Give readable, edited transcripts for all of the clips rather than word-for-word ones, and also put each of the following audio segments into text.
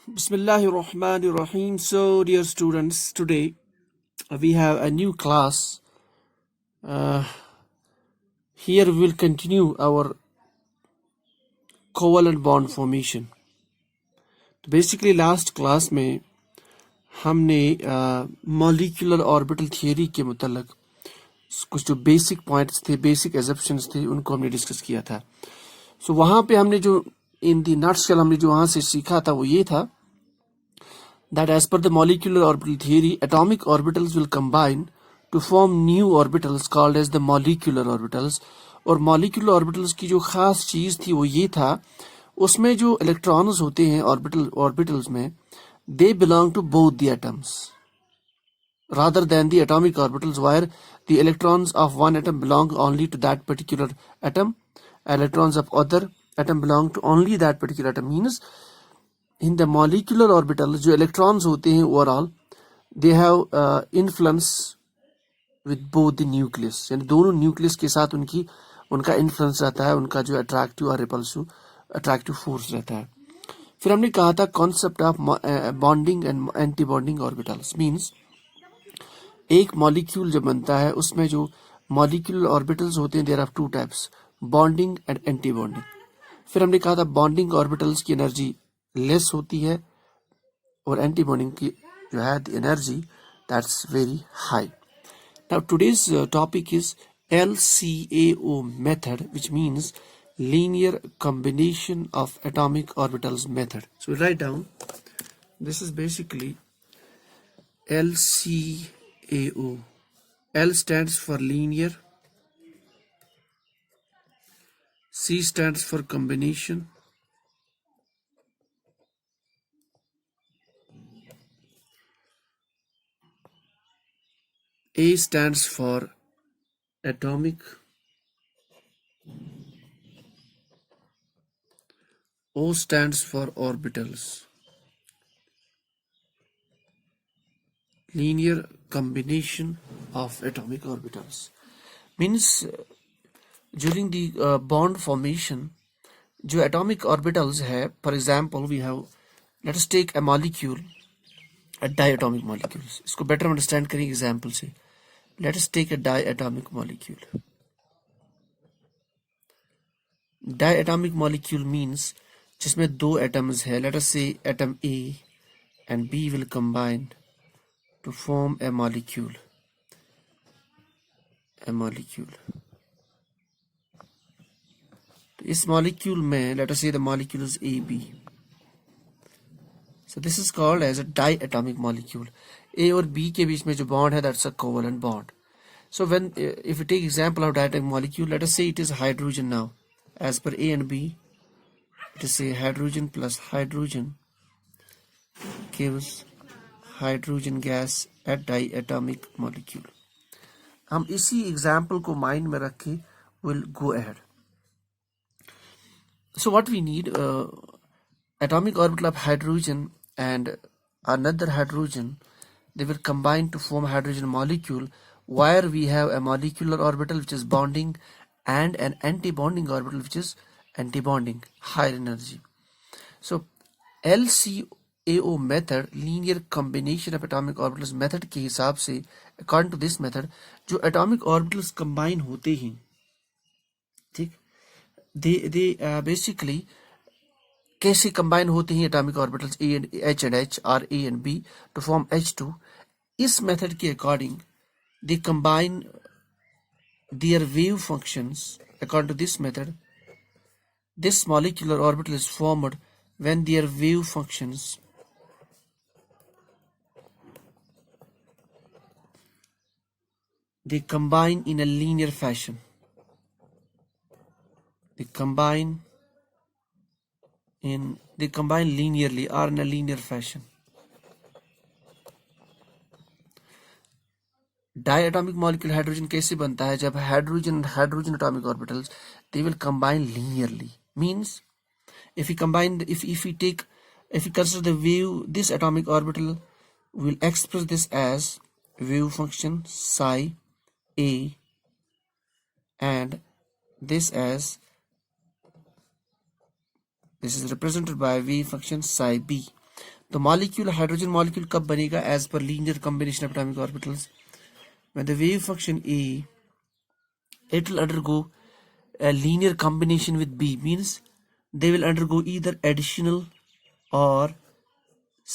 Bismillahir Rahmanir Rahim. So, dear students, today we have a new class. Uh, Here we will continue our covalent bond formation. तो basically last class में हमने molecular orbital theory के मुतालिक कुछ जो basic points थे, basic assumptions थे, उनको हमने discuss किया था. So वहाँ पे हमने जो in the nutshell हमने जो वहाँ से सीखा था वो ये था that as per the molecular orbital theory, atomic orbitals will combine to form new orbitals called as the molecular orbitals. और molecular orbitals की जो खास चीज़ थी वो ये था, उसमें जो electrons होते हैं orbitals में, they belong to both the atoms rather than the atomic orbitals where the electrons of one atom belong only to that particular atom, electrons of other atom belong to only that particular atom. Means in the molecular orbitals जो electrons होते हैं overall they have influence with both the nucleus, यानी दोनों nucleus के साथ उनका influence रहता है, उनका जो attractive और repulsive attractive force रहता है. फिर हमने कहा था concept of bonding and anti-bonding orbitals. Means एक molecule जब बनता है उसमें जो molecular orbitals होते हैं there are two types, bonding and anti-bonding. फिर हमने कहा था bonding orbitals की energy लेस होती है और एंटी बॉन्डिंग की जो है the energy that's very high. Now today's topic is LCAO method which means linear combination of atomic orbitals method. So write down this is basically LCAO. L stands for linear, C stands for combination, A stands for atomic, O stands for orbitals. Linear combination of atomic orbitals means during the bond formation जो atomic orbitals है, for example we have, let us take a molecule, a diatomic molecules. इसको better understand करें example से. Let us take a diatomic molecule. Diatomic molecule means जिसमें दो atoms है, let us say atom A and B will combine to form a molecule. तो इस molecule में let us say the molecule is AB. So this is called as a diatomic molecule. A और B के बीच में जो bond है that's a covalent bond. So when if we take example of diatomic molecule, let us say it is hydrogen now. As per A and B, it is say hydrogen plus hydrogen gives hydrogen gas at diatomic molecule. हम इसी example को mind में रख के will go ahead. So what we need, atomic orbital of hydrogen and another hydrogen, they will combine to form a hydrogen molecule where we have a molecular orbital which is bonding and an anti-bonding orbital which is anti-bonding, higher energy. So LCAO method, linear combination of atomic orbitals method के हिसाब से, according to this method, जो atomic orbitals combine होते हैं, ठीक, they basically कैसे combine होते हैं atomic orbitals A and H and H or A and B to form H2. इस method के according they combine their wave functions. According to this method, this molecular orbital is formed when their wave functions they combine in a linear fashion. They combine linearly or in a linear fashion. Diatomic molecule hydrogen कैसे बनता है? जब hydrogen atomic orbitals they will combine linearly. Means if we consider the wave, this atomic orbital will express this as wave function psi A and this is represented by wave function psi B. तो molecule hydrogen molecule कब बनेगा? As per linear combination of atomic orbitals. When the wave function A, it will undergo a linear combination with B, means they will undergo either additional or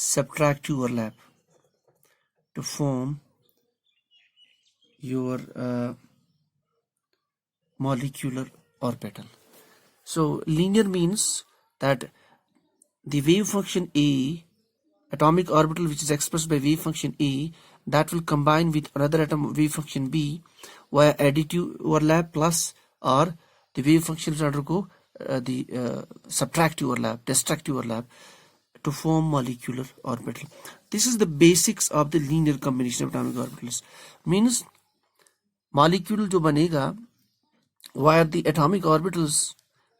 subtractive overlap to form your molecular orbital. So linear means that the wave function A, atomic orbital which is expressed by wave function A, that will combine with another atom wave function B via additive overlap plus, or the wave function will undergo the subtractive overlap, destructive overlap to form molecular orbital. This is the basics of the linear combination of atomic orbitals. Means molecule जो बनेगा via the atomic orbitals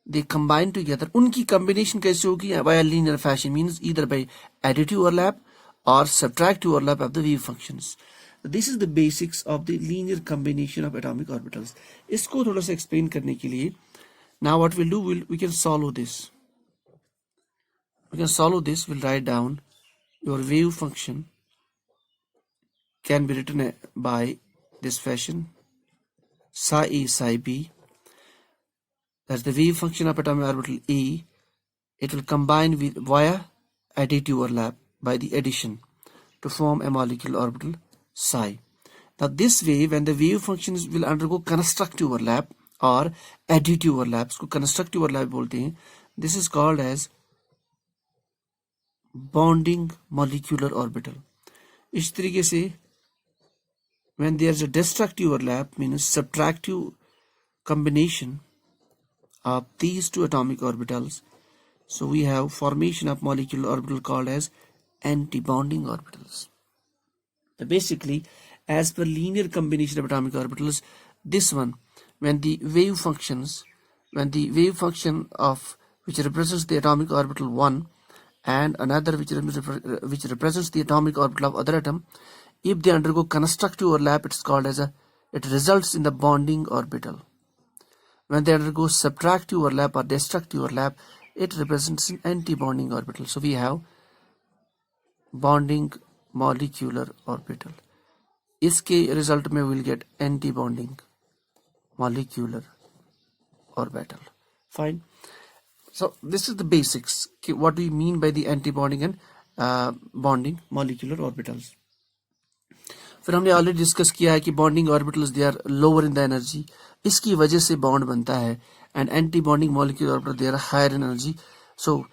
they combine together, उनकी combination कैसे होगी? Via linear fashion, means either by additive overlap or subtractive overlap of the wave functions. This is the basics of the linear combination of atomic orbitals. इसको थोड़ा सा explain करने के लिए, now what we'll do, we can solve this. We can solve this. We'll write down your wave function can be written by this fashion: psi A, psi B. That's the wave function of atomic orbital A. It will combine with via additive overlap by the addition to form a molecular orbital psi. Now this way, when the wave functions will undergo constructive overlap or additive overlap, इसको constructive overlap बोलते हैं. This is called as bonding molecular orbital. इस तरीके से when there is a destructive overlap, means subtractive combination of these two atomic orbitals, so we have formation of molecular orbital called as anti-bonding orbitals. So basically, as per linear combination of atomic orbitals, this one, when the wave function of which represents the atomic orbital 1 and another which represents the atomic orbital of other atom, if they undergo constructive overlap, it's called as it results in the bonding orbital. When they undergo subtractive overlap or destructive overlap, it represents an anti-bonding orbital. So we have bonding molecular orbital. इसके result में we'll get anti-bonding molecular orbital. Fine. So this is the basics. What do we mean by the anti-bonding and bonding molecular orbitals? फिर हमने already discuss किया है कि bonding orbitals they are lower in the energy, इसकी वजह से bond बनता है, and anti bonding molecular orbital they are higher in energy. So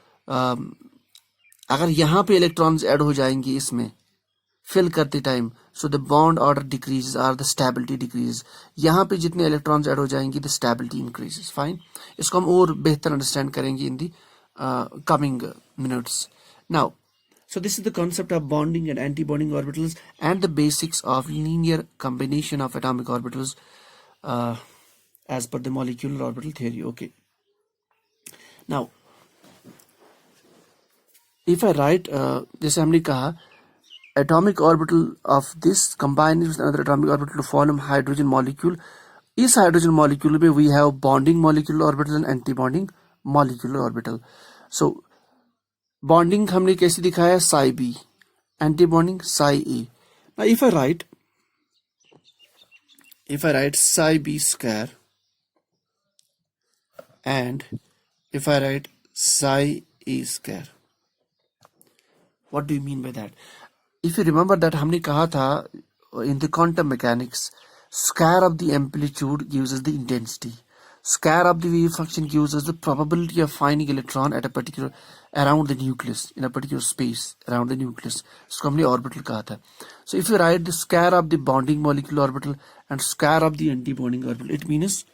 अगर यहाँ पे इलेक्ट्रॉन्स ऐड हो जाएंगे इसमें फिल करते time, so the bond order decreases और द स्टेबिलिटी डिक्रीजेस. यहाँ पे जितने इलेक्ट्रॉन्स ऐड हो जाएंगे द स्टेबिलिटी इंक्रीजेस. फाइन. इसको हम और बेहतर अंडरस्टैंड करेंगे in the coming minutes. Now, so this is the concept of bonding and anti-bonding orbitals and the basics of linear combination of atomic orbitals as per the molecular orbital theory. Okay. Now, if I write, जैसे हमने कहा, atomic orbital of this combined with another atomic orbital to form hydrogen molecule. इस hydrogen molecule में we have bonding molecular orbital and anti-bonding molecular orbital. So bonding हमने कैसे दिखाया? psi b, anti-bonding psi a. Now if I write psi b square and if I write psi a square, what do you mean by that? If you remember that हमने कहा था in the quantum mechanics, square of the amplitude gives us the intensity, square of the wave function gives us the probability of finding electron at a particular around the nucleus, in a particular space around the nucleus. इसको हमने orbital कहा था. So if you write the square of the bonding molecular orbital and square of the anti-bonding orbital, it means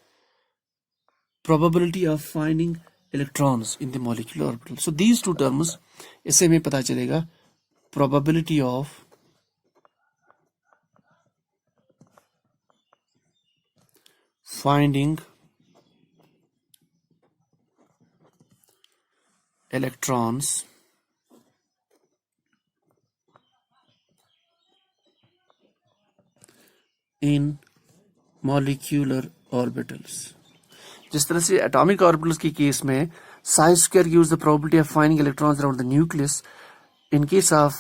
probability of finding electrons in the molecular orbital. So these two terms, इससे हमें पता चलेगा probability of finding electrons in molecular orbitals. जिस तरह से atomic orbitals के case में psi square gives the probability of finding electrons around the nucleus, in case of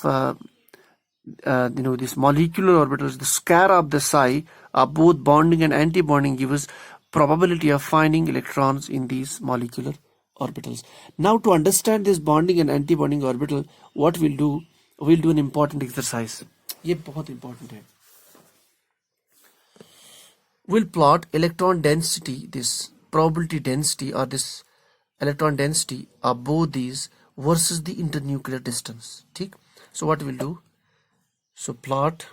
these molecular orbitals, the square of the psi are both bonding and anti-bonding give us probability of finding electrons in these molecular orbitals. Now to understand this bonding and anti-bonding orbital, what we'll do an important exercise. ये बहुत important है. We'll plot electron density, this probability density or this electron density of both these versus the internuclear distance. ठीक? So what we'll do? So plot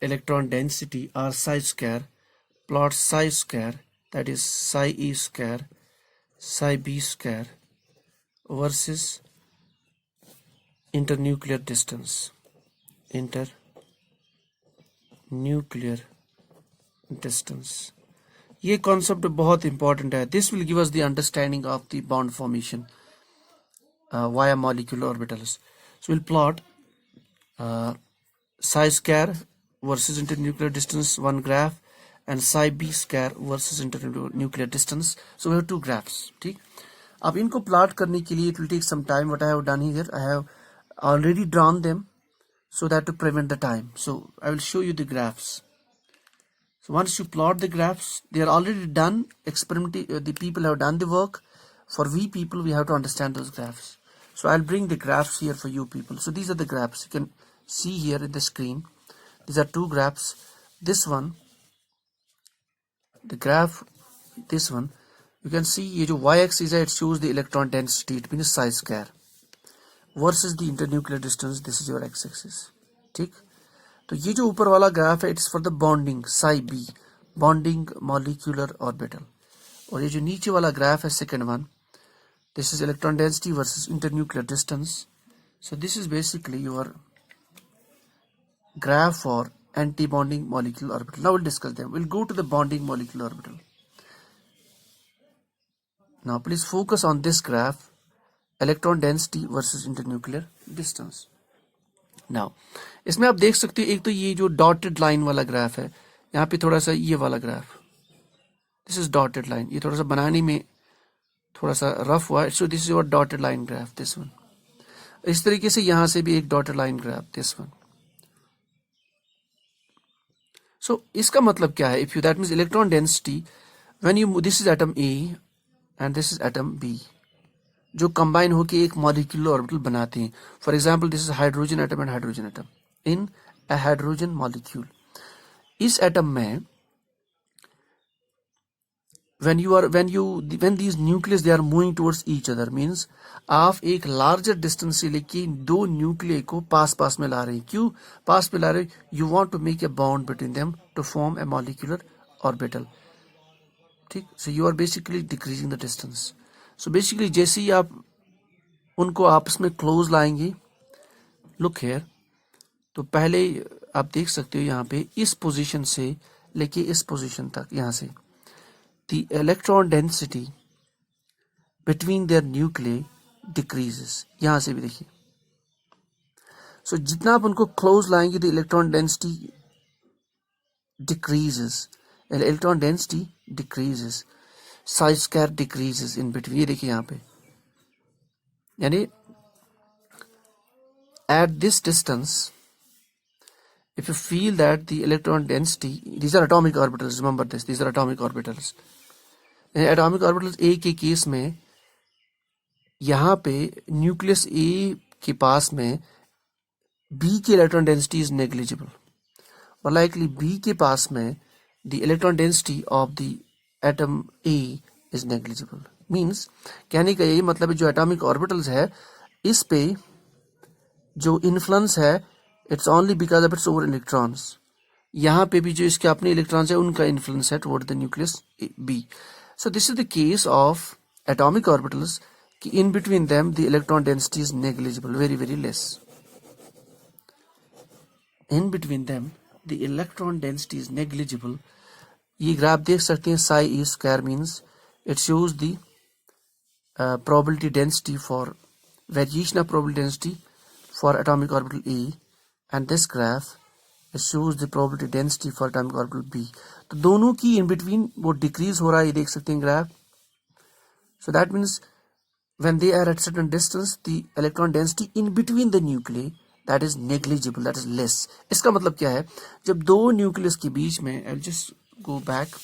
electron density or psi square, plot psi square, that is psi e square, psi b square versus internuclear distance. Internuclear distance. ये concept बहुत important है. This will give us the understanding of the bond formation via molecular orbitals. So we'll plot psi square versus internuclear distance, one graph, and psi b square versus internuclear distance. So we have two graphs. ठीक? अब इनको plot करने के लिए it will take some time. What I have done here, I have already drawn them so that to prevent the time. So I will show you the graphs. So once you plot the graphs, they are already done. The people have done the work. For we people, we have to understand those graphs. So I'll bring the graphs here for you people. So these are the graphs. You can see here in the screen. These are two graphs. This one, the graph, this one, you can see ये जो y-axis है, it shows the electron density. It means psi square versus the internuclear distance. This is your x-axis. ठीक? तो ये जो ऊपर वाला graph है, it's for the bonding psi b, bonding molecular orbital. और ये जो नीचे वाला ग्राफ है, second one, this is electron density versus internuclear distance. So this is basically your graph for anti-bonding molecular orbital. Now we'll discuss them. We'll go to the bonding molecular orbital. Now please focus on this graph, electron density versus internuclear distance. Now इसमें आप देख सकते हो, एक तो ये जो dotted line वाला ग्राफ है, यहाँ पे थोड़ा सा ये वाला graph, this is dotted line, ये थोड़ा सा बनाने में थोड़ा सा रफ हुआ है. So this is your dotted line graph, this one. इस तरीके से यहाँ से भी एक dotted line graph, this one. So इसका मतलब क्या है? If you, that means electron density when you, this is atom A and this is atom B, जो combine होके एक molecular orbital बनाते हैं. For example, this is hydrogen atom and hydrogen atom in a hydrogen molecule. इस atom में when these nucleus they are moving towards each other, means आप एक larger distance से लेके दो nuclei को पास में ला रहे हैं. क्यों पास में ला रहे हैं? You want to make a bond between them to form a molecular orbital. ठीक? So you are basically decreasing the distance. So basically जैसे ही आप उनको आपस में close लाएंगे, look here, तो पहले आप देख सकते हो यहाँ पे इस position से लेके इस position तक, यहाँ से the electron density between their nuclei decreases. यहाँ से भी देखिए. So जितना आप उनको close लाएंगे, the electron density decreases. Electron density decreases. Psi square decreases in between. ये देखिए यहाँ पे. यानी at this distance, if you feel that the electron density, these are atomic orbitals, remember this, these are atomic orbitals. Atomic orbitals A के case में यहाँ पे nucleus A के पास में B की electron density is negligible, और likely B के पास में the electron density of the atom A is negligible. Means कहने का यही मतलब है, जो atomic orbitals है इस पे जो influence है it's only because of its over electrons. यहाँ पे भी जो इसके अपने इलेक्ट्रॉन्स है उनका influence है toward the nucleus B. So this is the case of atomic orbitals. In between them the electron density is negligible, very less. In between them the electron density is negligible. ये graph देख सकते हैं, psi e square means it shows the probability density for variation of probability density for atomic orbital A, and this graph it shows the probability density for atomic orbital B. तो दोनों की in between वो decrease हो रहा है, ये देख सकते हैं graph. So that means when they are at certain distance, the electron density in between the nuclei that is negligible, that is less. इसका मतलब क्या है, जब दो न्यूक्लियस के बीच में, I'll just go back,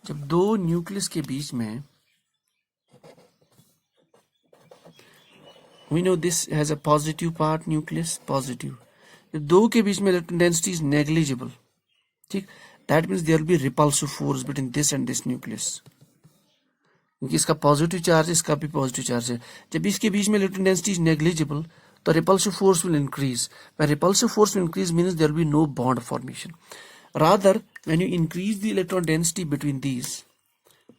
जब दो न्यूक्लियस के बीच में, we know this has a positive part, nucleus positive, जब दो के बीच में electron density is negligible, ठीक, that means there will be repulsive force between this and this nucleus, क्योंकि इसका पॉजिटिव चार्ज है, इसका भी पॉजिटिव चार्ज है. जब इसके बीच में इलेक्ट्रॉन डेंसिटी इज नेग्लिजिबल, तो repulsive force will increase. When repulsive force will increase means there will be no bond formation. Rather, when you increase the electron density between these,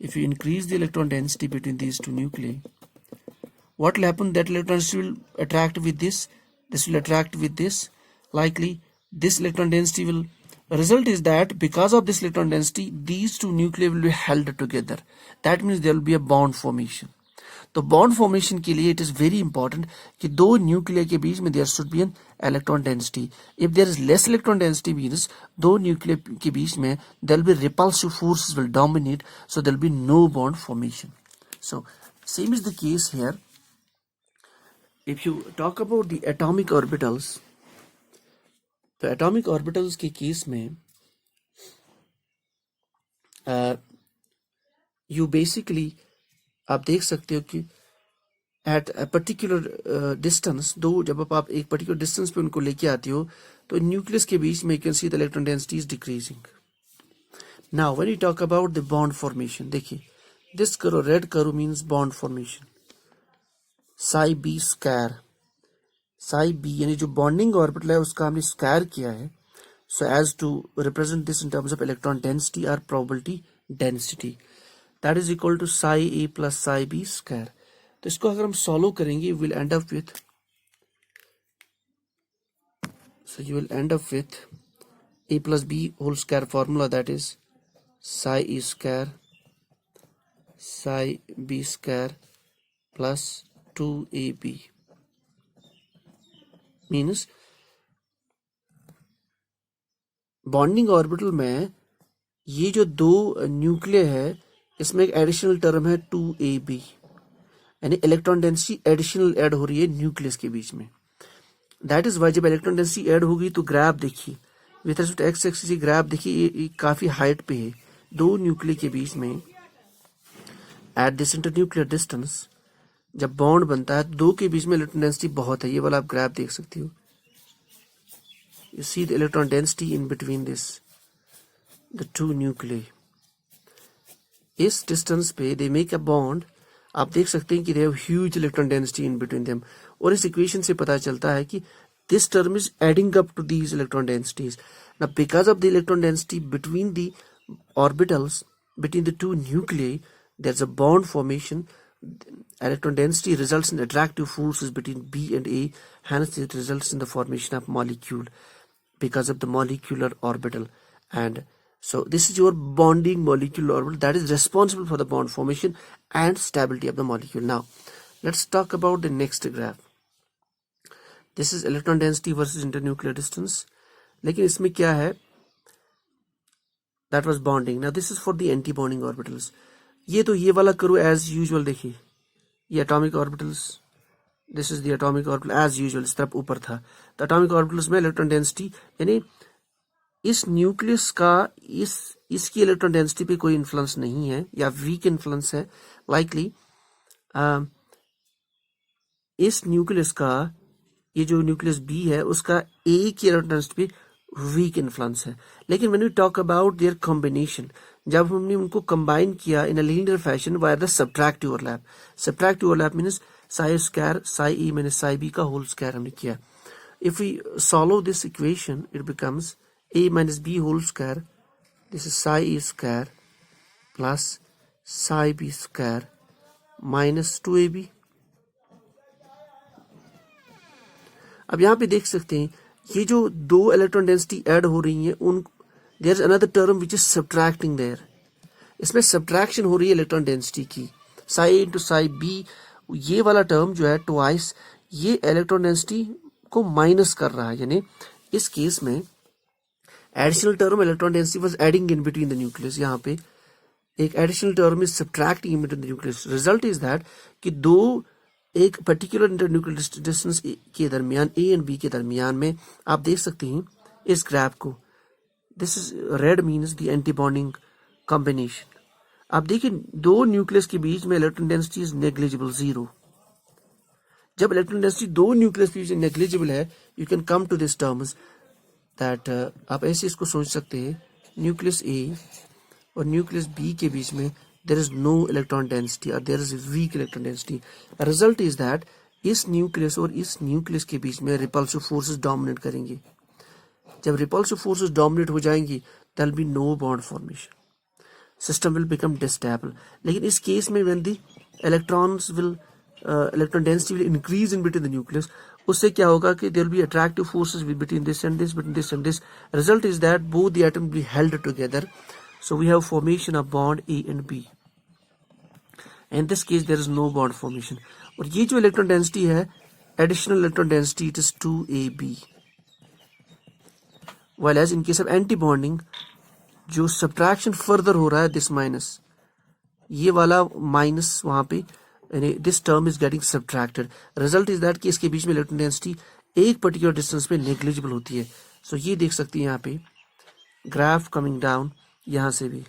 if you increase the electron density between these two nuclei, what will happen? That electrons will attract with this will attract with this. Likely, this electron density will result is that because of this electron density, these two nuclei will be held together. That means there will be a bond formation. तो bond formation के लिए it is very important कि दो nuclear के बीच में there should be an electron density. If there is less electron density means दो nuclear के बीच में there will be repulsive forces will dominate, so there will be no bond formation. So same is the case here. If you talk about the atomic orbitals, तो atomic orbitals के case में you basically आप देख सकते हो कि at a particular distance, दो जब आप एक पर्टिकुलर डिस्टेंस पे उनको लेके आती हो, तो न्यूक्लियस के बीच में you can see the electron density is decreasing. Now when you talk about the bond formation, देखिए दिस करो रेड करो means bond formation. Psi B square, psi B यानी जो बॉन्डिंग ऑर्बिटल है उसका हमने स्क्वायर किया है, so as to represent this in terms of electron density और probability density, that is equal to psi a plus psi b square. तो इसको अगर हम सॉल्व करेंगे will and up with, so you will end up with a plus b whole square formula, that is psi e square psi b square plus 2ab means bonding orbital में ये जो दो nuclear है इसमें एक additional term है 2ab, यानी electron density additional add हो रही है न्यूक्लियस के बीच में. दैट इज वाई जब इलेक्ट्रॉन डेंसिटी ऐड होगी तो ग्राफ देखिए with respect x axis, graph देखिए ये काफी हाइट पे है. दो न्यूक्लियर के बीच में एट दिस इंटरन्यूक्लियर डिस्टेंस जब बॉन्ड बनता है, दो के बीच में इलेक्ट्रॉन डेंसिटी बहुत है. ये वाला आप ग्राफ देख सकते हो. You see the electron density in between this the two nuclear. इस डिस्टेंस पे दे मेक अ बॉन्ड. आप देख सकते हैं कि they have huge electron density in between them. और इस इक्वेशन से पता चलता है कि this term is adding up to these electron densities. Now because of the electron density between the orbitals between the two nuclear there is a bond formation. Electron density results in attractive forces between B and A, hence it results in the formation of molecule because of the molecular orbital. And so this is your bonding molecular orbital that is responsible for the bond formation and stability of the molecule. Now let's talk about the next graph. This is electron density versus internuclear distance. लेकिन इसमें क्या है, that was bonding. Now this is for the anti-bonding orbitals. ये वाला करो as usual. देखिए ये atomic orbitals, this is the atomic orbital as usual, इस तरफ ऊपर था. तो atomic orbitals में electron density यानी इस न्यूक्लियस का इसकी इलेक्ट्रॉन डेंसिटी पे कोई इन्फ्लुएंस नहीं है या वीक इन्फ्लुएंस है. लाइकली इस न्यूक्लियस का, ये जो न्यूक्लियस बी है उसका ए की इलेक्ट्रॉन डेंसिटी पे वीक इन्फ्लुएंस है. लेकिन when we talk about their combination, जब हमने उनको कंबाइन किया in a linear fashion via the subtractive overlap. Subtractive overlap means psi square psi A minus psi B का होल स्क्वायर हमने किया. If we solve this equation it becomes a minus b whole square, this is psi e square plus psi b square minus 2ab. अब यहाँ पे देख सकते हैं ये जो दो इलेक्ट्रॉन डेंसिटी ऐड हो रही हैं उन there is another term which is subtracting there. इसमें सब्ट्रैक्शन हो रही है इलेक्ट्रॉन डेंसिटी की. साई इंटू साई बी, ये वाला टर्म जो है ट्वाइस, ये इलेक्ट्रॉन डेंसिटी को माइनस कर रहा है. यानी इस केस में additional term electron density was adding in between the nucleus. यहाँ पे एक additional term is subtracting between the nucleus. Result is that कि दो एक पर्टिकुलर इंटरन्यूक्लियर डिस्टेंस के दरमियान ए एंड बी के दरमियान में आप देख सकते हैं इस ग्राफ को. This is red means the anti bonding combination. आप देखिए दो न्यूक्लियस के बीच में इलेक्ट्रॉन डेंसिटी इज नेग्लिजिबल, 0. जब इलेक्ट्रॉन डेंसिटी दो न्यूक्लियस के बीच में नेग्लिजिबल है, you can come to this terms that आप ऐसे इसको सोच सकते हैं, न्यूक्लियस ए और न्यूक्लियस बी के बीच में there is no electron density or there is weak electron density. Result is that इस न्यूक्लियस और इस न्यूक्लियस के बीच में रिपल्सिव फोर्सेस डोमिनेट करेंगे. जब रिपल्सिव फोर्सेस डोमिनेट हो जाएंगी there will be no bond formation. System will become distable. लेकिन इस केस में when the electron density will increase in between the nucleus, उससे क्या होगा कि there will be attractive forces between this and this, between this and this. Result is that both the atoms will be held together. So we have formation of bond A and B. In this case there is no bond formation. और ये जो electron density है, additional electron density it is 2ab. while as in case of anti bonding जो subtraction further हो रहा है, this minus, ये वाला माइनस वहां पे, यानी this term is getting subtracted. Result is that कि इसके बीच में इलेक्ट्रॉन डेंसिटी एक पर्टिकुलर डिस्टेंस पे नेग्लिजिबल होती है. सो ये देख सकती है यहाँ पे ग्राफ कमिंग डाउन, यहाँ से भी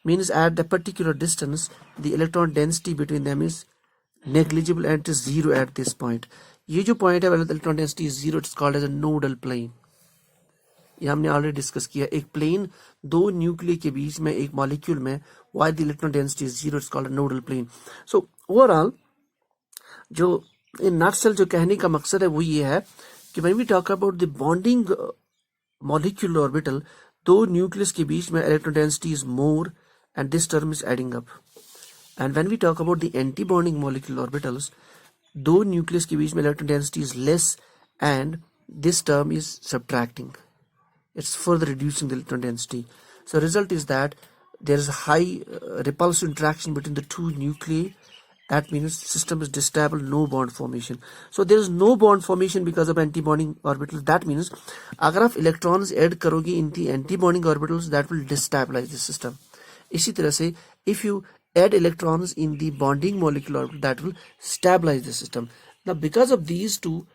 means at the particular distance the electron density between them is negligible and it is 0 at this point. ये जो पॉइंट है electron density is 0, it's called as a nodal plane. ये हमने already discuss किया. एक प्लेन दो nuclear के बीच में एक मॉलिक्यूल में why the electron density is 0, it's called a nodal plane. So overall जो इन नटसेल जो कहने का मकसद है वो ये है कि when we talk about the bonding molecular orbital, दो न्यूक्लियस के बीच में electron density is more and this term is adding up. And when we talk about the anti-bonding molecular orbitals, दो न्यूक्लियस के बीच में electron density is less and this term is subtracting. It's further reducing the electron density. So result is that there is a high repulsive interaction between the two nuclei. That means system is distable, no bond formation. So there is no bond formation because of anti-bonding orbitals. That means अगर आप electrons add करोगे in the anti-bonding orbitals, that will destabilize the system. इसी तरह से if you add electrons in the bonding molecular orbital, that will stabilize the system. Now because of these two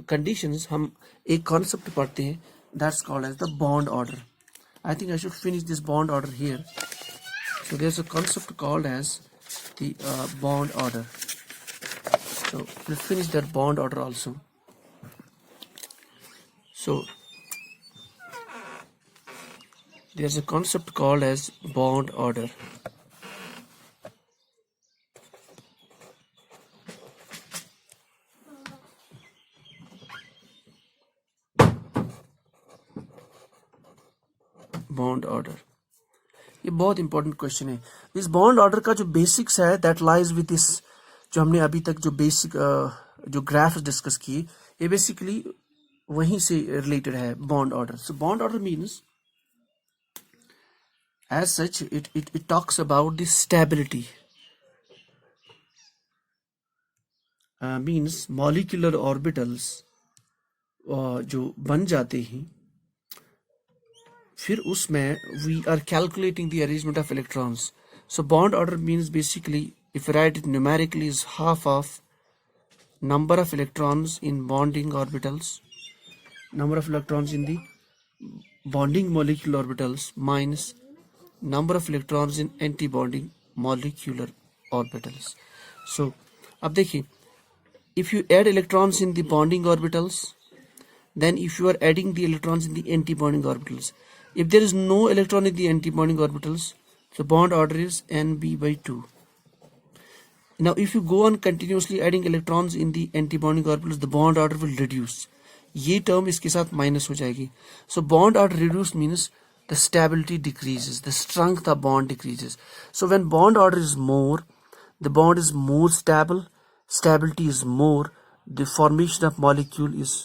conditions, हम एक concept पढ़ते हैं that's called as the bond order. I think I should finish this bond order here. So there's a concept called as the bond order. So we'll finish that bond order also. So there's a concept called as bond order. Bond order ये बहुत important question है. इस bond order का जो basics है that lies with this, जो हमने अभी तक जो बेसिक जो ग्राफ्स डिस्कस किए, ये बेसिकली वहीं से रिलेटेड है bond order. So bond order means as such it talks about the stability, means molecular orbitals जो बन जाते हैं फिर उसमें we are calculating the arrangement of electrons. So bond order means basically if you write it numerically is half of number of electrons in bonding orbitals, number of electrons in the bonding molecular orbitals minus number of electrons in anti-bonding molecular orbitals. So अब देखिए, if you add electrons in the bonding orbitals, then if you are adding the electrons in the anti-bonding orbitals, if there is no electron in the anti-bonding orbitals, the bond order is Nb/2. Now if you go on continuously adding electrons in the anti-bonding orbitals, the bond order will reduce. ये term इसके साथ minus हो जाएगी. So bond order reduce means the stability decreases, the strength of bond decreases. So when bond order is more, the bond is more stable, stability is more, the formation of molecule is,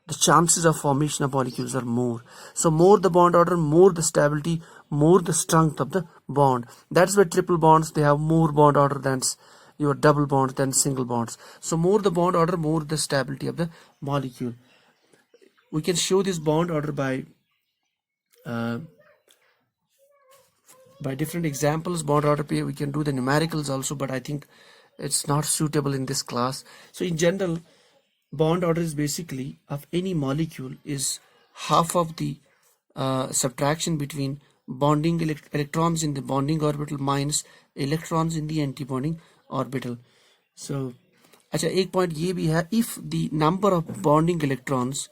the chances of formation of molecules are more. So more the bond order, more the stability, more the strength of the bond. That's why triple bonds, they have more bond order than your double bonds than single bonds. So more the bond order, more the stability of the molecule. We can show this bond order by by different examples. Bond order पे we can do the numericals also, but I think it's not suitable in this class. So in general, bond order is basically of any molecule is half of the subtraction between bonding electrons in the bonding orbital minus electrons in the anti-bonding orbital. So अच्छा एक point ये भी है, if the number of bonding electrons,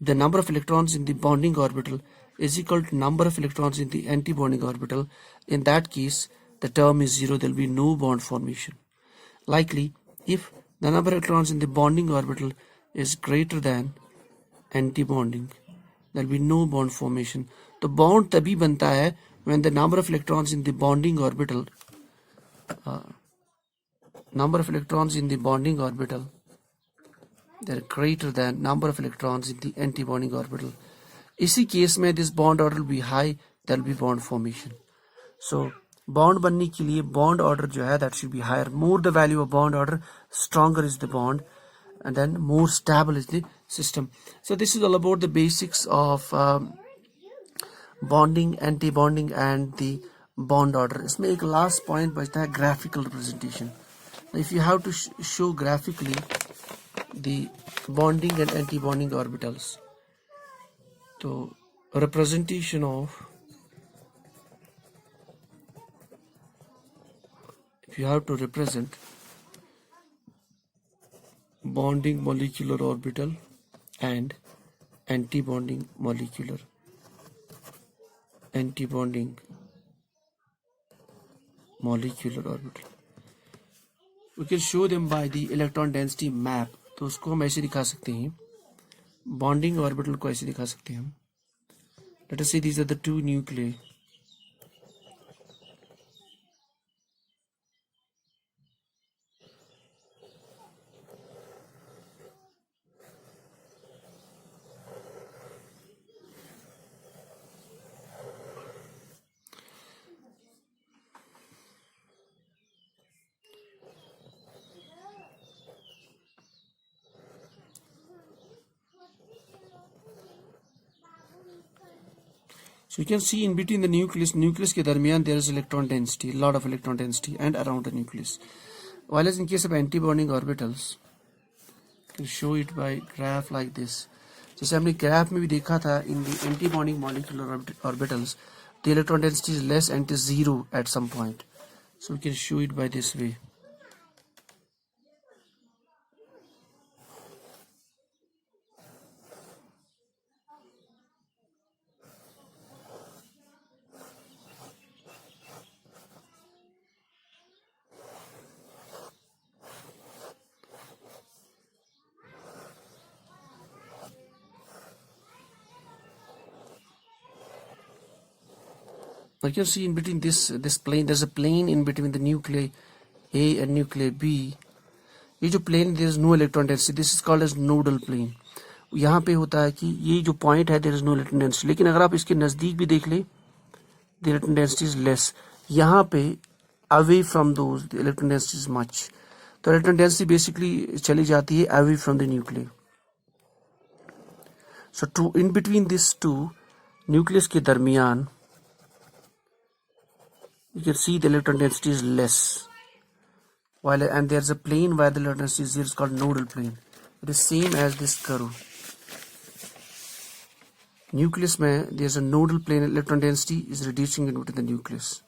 the number of electrons in the bonding orbital is equal to number of electrons in the anti-bonding orbital, in that case the term is zero, there will be no bond formation. Likely, if the number of electrons in the bonding orbital is greater than anti-bonding, there will be no bond formation. तो bond तभी बनता है when the number of electrons in the bonding orbital they're greater than number of electrons in the anti-bonding orbital. इसी case में this bond order will be high, there will be bond formation. So bond बनने के लिए bond order जो है that should be higher. More the value of bond order, stronger is the bond, and then more stable is the system. So this is all about the basics of bonding, anti-bonding and the bond order. इसमें एक last point बचता है graphical representation. If you have to show graphically the bonding and anti-bonding orbitals, so representation of, if you have to represent bonding molecular orbital and anti-bonding molecular orbital, we can show them by the electron density map. तो उसको हम ऐसे दिखा सकते हैं, bonding orbital को ऐसे दिखा सकते हैं हम. Let us say these are the two nuclei. So you can see in between the nucleus के दरमियान there is electron density, lot of electron density, and around the nucleus. While as in case of anti-bonding orbitals, you can show it by graph like this. जैसे हमने graph में भी देखा था, in the anti-bonding molecular orbitals, the electron density is less and it is zero at some point. So we can show it by this way. You can see in between this plane, there's a plane in between the nuclei A and nuclei B. ये जो plane, there is no electron density. This is called as nodal plane. यहाँ पे होता है कि ये जो point है, there is no electron density. लेकिन अगर आप इसके नजदीक भी देख ले, the electron density is less. यहाँ पे away from those, the electron density is much. तो electron density basically चली जाती है away from the nuclei. So in between these two nucleus के दरमियान, you can see the electron density is less, and there's a plane where the electron density is zero. It's called nodal plane. It is same as this curve. Nucleus में there's a nodal plane, electron density is reducing in between the nucleus.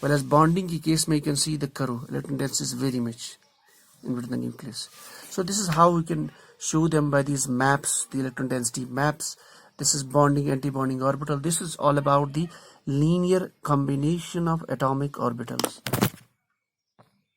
Whereas bonding की case में you can see the curve, electron density is very much in between the nucleus. So this is how we can show them by these maps, the electron density maps. This is bonding, anti-bonding orbital. This is all about the linear combination of atomic orbitals.